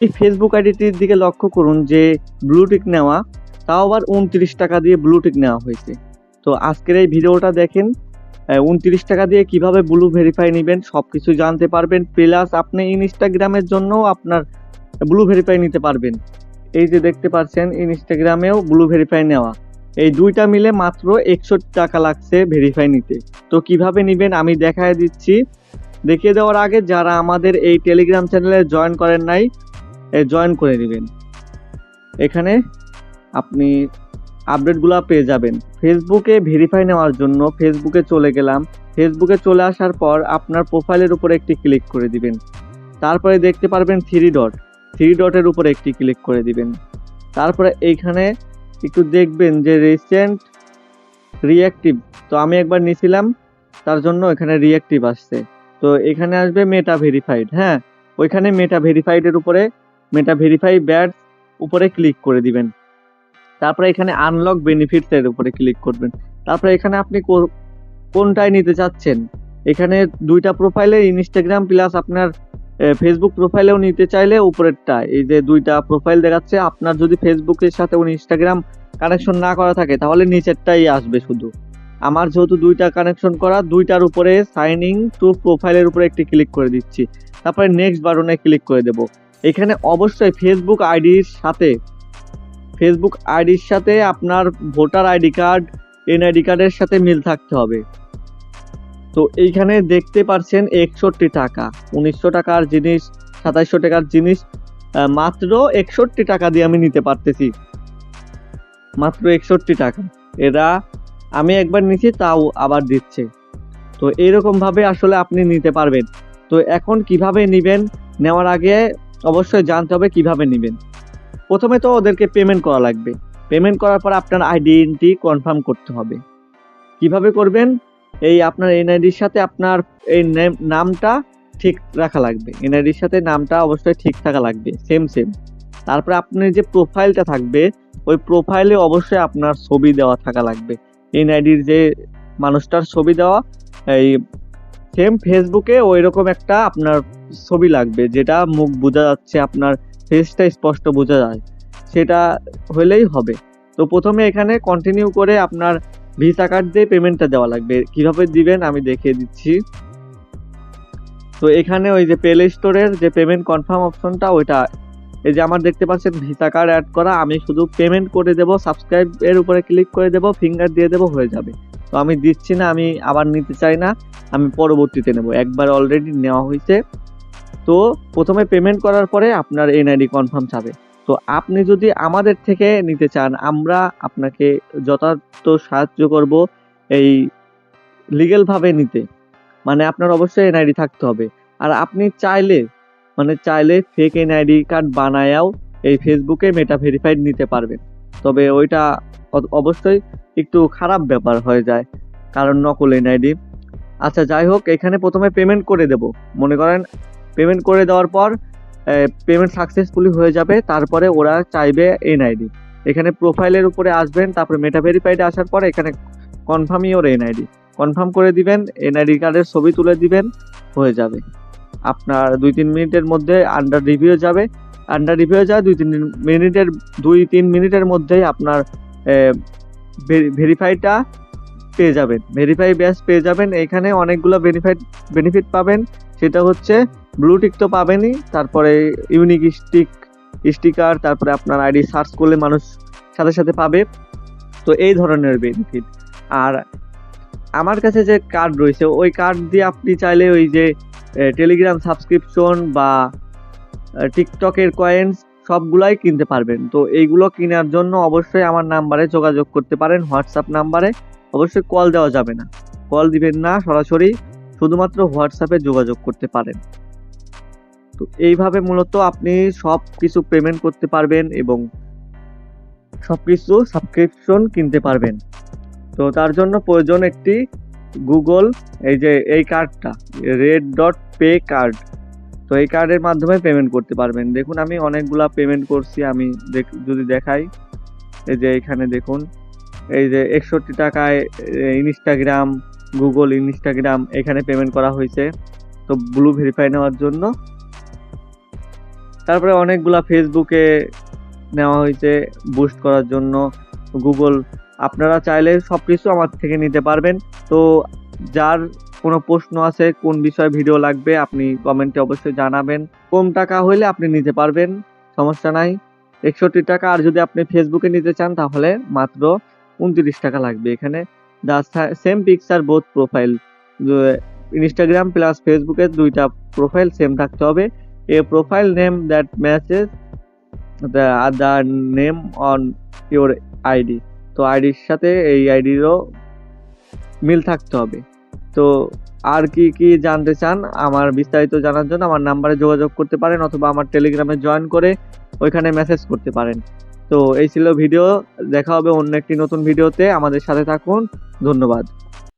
এই ফেসবুক আইডিটির দিকে লক্ষ্য করুন যে ব্লু টিক নেওয়া, তাও আবার 29 টাকা দিয়ে ব্লু টিক নেওয়া হয়েছে। তো আজকের এই ভিডিওটা দেখেন, 29 টাকা দিয়ে কিভাবে ব্লু ভেরিফাই নেবেন সবকিছু জানতে পারবেন। প্লাস আপনি ইনস্টাগ্রামের জন্য আপনার ব্লু ভেরিফাই নিতে পারবেন। এই যে দেখতে পাচ্ছেন ইনস্টাগ্রামেও ব্লু ভেরিফাই নেওয়া, এই দুইটা মিলে মাত্র 61 টাকা লাগছে ভেরিফাই নিতে। তো কিভাবে নেবেন আমি দেখায় দিচ্ছি। দেখিয়ে দেওয়ার আগে যারা আমাদের এই টেলিগ্রাম চ্যানেলে জয়েন করেন নাই, জয়েন করে নেবেন। এখানে আপনি আপডেটগুলো পেয়ে যাবেন। ফেসবুকে ভেরিফাই নেওয়ার জন্য ফেসবুকে চলে গেলাম। ফেসবুকে চলে আসার পর আপনার প্রোফাইলের উপরে একটি ক্লিক করে দিবেন। তারপরে দেখতে পারবেন থ্রি ডটের উপরে একটি ক্লিক করে দিবেন। তারপরে এইখানে একটু দেখবেন যে রিসেন্ট রিঅ্যাক্টিভ, তো আমি একবার নিয়েছিলাম তার জন্য এখানে রিঅ্যাক্টিভ আসছে। তো এখানে আসবে মেটা ভেরিফাইড, হ্যাঁ ওইখানে মেটা ভেরিফাইডের উপরে মেটা ভেরিফাই ব্যাডস উপরে ক্লিক করে দিবেন। তারপরে এখানে আনলক বেনিফিটস এর উপরে ক্লিক করবেন। তারপরে এখানে আপনি কোনটায় নিতে চাচ্ছেন, এখানে দুইটা প্রোফাইলে ইনস্টাগ্রাম প্লাস আপনার ফেসবুক প্রোফাইলেও নিতে চাইলে উপরেরটা, এই যে দুইটা প্রোফাইল দেখাচ্ছে, আপনার যদি ফেসবুকের সাথে ইনস্টাগ্রাম কানেকশন না করা থাকে তাহলে নিচেরটাই আসবে শুধু। আমার যেহেতু দুইটা কানেকশন করা, দুইটার উপরে সাইন ইন টু প্রোফাইলের উপরে একটি ক্লিক করে দিচ্ছি। তারপরে নেক্সট বাটনে ক্লিক করে দেব। এখানে অবশ্যই ফেসবুক আইডির সাথে আপনার ভোটার আইডি কার্ড, এনআইডি কার্ডের সাথে মিল থাকতে হবে। তো এইখানে দেখতে পাচ্ছেন 61 টাকা, 1900 টাকার জিনিস, 2700 টাকার জিনিস মাত্র 61 টাকা দিয়ে আমি নিতে পারতেছি, মাত্র 61 টাকা। এরা আমি একবার নিচ্ছি তাও আবার দিচ্ছে। তো এইরকম ভাবে আসলে আপনি নিতে পারবেন। তো এখন কিভাবে নেবেন, নেওয়ার আগে অবশ্যই জানতে হবে কিভাবে নেবেন। প্রথমে তো ওদেরকে পেমেন্ট করা লাগবে। পেমেন্ট করার পর আপনার আইডেন্টি কনফার্ম করতে হবে। কিভাবে করবেন, এই আপনার এনআইডির সাথে আপনার এই নামটা ঠিক রাখা লাগবে। এনআইডির সাথে নামটা অবশ্যই ঠিক থাকা লাগবে, সেম। তারপরে আপনার যে প্রোফাইলটা থাকবে ওই প্রোফাইলে অবশ্যই আপনার ছবি দেওয়া থাকা লাগবে। এনআইডির যে মানুষটার ছবি দেওয়া, এই সেম ফেসবুকে ওই রকম একটা আপনার ছবি লাগবে, যেটা মুখ বোঝা যাচ্ছে, আপনার ফেসটা স্পষ্ট বোঝা যায়, সেটা হলেই হবে। তো প্রথমে এখানে কন্টিনিউ করে আপনার ভিসা কার্ড দিয়ে পেমেন্টটা দেওয়া লাগবে। কিভাবে দিবেন আমি দেখিয়ে দিচ্ছি। তো এখানে ওই যে প্লে স্টোরের যে পেমেন্ট কনফার্ম অপশনটা, ওইটা এই যে আমার দেখতে পাচ্ছেন ভিসা কার্ড অ্যাড করা, আমি শুধু পেমেন্ট করে দেব, সাবস্ক্রাইব এর উপরে ক্লিক করে দেব, ফিঙ্গার দিয়ে দেব, হয়ে যাবে। তো আমি দিচ্ছি না, আমি আবার নিতে চাই না, আমি পরবর্তীতে নেব, একবার অলরেডি নেওয়া হয়েছে। তো প্রথমে পেমেন্ট করার পরে আপনার এনআইডি কনফার্ম চাবে। তো আপনি যদি আমাদের থেকে নিতে চান, আমরা আপনাকে যথাযথ সাহায্য করব এই লিগ্যাল ভাবে নিতে। মানে আপনার অবশ্যই এনআইডি থাকতে হবে। আর আপনি চাইলে ফেক এনআইডি কার্ড বানায়াও এই ফেসবুকে মেটা ভেরিফাইড নিতে পারবেন। তবে ওইটা অবশ্যই একটু খারাপ ব্যাপার হয়ে যায়, কারণ নকল এনআইডি। আচ্ছা যাই হোক, এখানে প্রথমে পেমেন্ট করে দেব। মনে করেন পেমেন্ট করে দেওয়ার পর পেমেন্ট সাকসেসফুলি হয়ে যাবে, তারপরে ওরা চাইবে এনআইডি। এখানে প্রোফাইলের উপরে আসবেন, তারপরে মেটা ভেরিফাইডে আসার পরে এখানে কনফার্ম ইওর এনআইডি কনফার্ম করে দিবেন, এনআইডি কার্ডের ছবি তুলে দিবেন, হয়ে যাবে। আপনার 2-3 মিনিটের মধ্যে আন্ডার রিভিউ যায় 2-3 মিনিটের মধ্যেই আপনার ভেরিফাইটা পেয়ে যাবেন, ভেরিফাই ব্যাচ পেয়ে যাবেন। এখানে অনেকগুলো বেনিফিট পাবেন, সেটা হচ্ছে ব্লু টিক তো পাবেনই, তারপরে ইউনিক স্টিকার, তারপরে আপনার আইডি সার্চ করলে মানুষ সাথে সাথে পাবে। তো এই ধরনের বেনিফিট। আর আমার কাছে যে কার্ড রয়েছে ওই কার্ড দিয়ে আপনি চাইলে ওই যে টেলিগ্রাম সাবস্ক্রিপশন বা টিকটকের কয়েন্স সবগুলাই কিনতে পারবেন। তো এইগুলো কেনার জন্য অবশ্যই আমার নাম্বারে যোগাযোগ করতে পারেন, হোয়াটসঅ্যাপ নাম্বারে। অবশ্যই কল দেওয়া যাবে না, কল দিবেন না, সরাসরি শুধুমাত্র হোয়াটসঅ্যাপে যোগাযোগ করতে পারেন। তো এইভাবে মূলত আপনি সব কিছু পেমেন্ট করতে পারবেন এবং সবকিছু সাবস্ক্রিপশন কিনতে পারবেন। তো তার জন্য প্রয়োজন একটি গুগল, এই কার্ডটা red.pay কার্ড। তো এই কার্ডের মাধ্যমে পেমেন্ট করতে পারবেন। দেখুন আমি অনেকগুলা পেমেন্ট করছি, আমি যদি দেখাই, এই যে এখানে দেখুন, এই যে 61 টাকায় ইনস্টাগ্রাম এখানে পেমেন্ট করা হয়েছে। তো ব্লু ভেরিফাই নেওয়ার জন্য তারপরে অনেকগুলা ফেসবুকে নেওয়া হয়েছে বুস্ট করার জন্য, গুগল। আপনারা চাইলে সবকিছু আমার থেকে নিতে পারবেন। তো যার কোনো প্রশ্ন আছে, কোন বিষয়ে ভিডিও লাগবে, আপনি কমেন্টে অবশ্যই জানাবেন। কম টাকা হইলে আপনি নিতে পারবেন, সমস্যা নাই। 61 টাকা। আর যদি আপনি ফেসবুকে নিতে চান তাহলে মাত্র 29 টাকা লাগবে। এখানে the same picture both profile, Instagram plus ফেসবুকের দুইটা প্রোফাইল সেম থাকতে হবে। A profile name that matches the name on your ID. তো আইডির সাথে এই আইডিরও মিল থাকতে হবে। তো আর কি কি জানতে চান আমার বিস্তারিত জানার জন্য আমার নাম্বারে যোগাযোগ করতে পারেন, অথবা আমার টেলিগ্রামে জয়েন করে ওইখানে মেসেজ করতে পারেন। তো এই ছিল ভিডিও। দেখা হবে অন্য একটি নতুন ভিডিওতে। আমাদের সাথে থাকুন। ধন্যবাদ।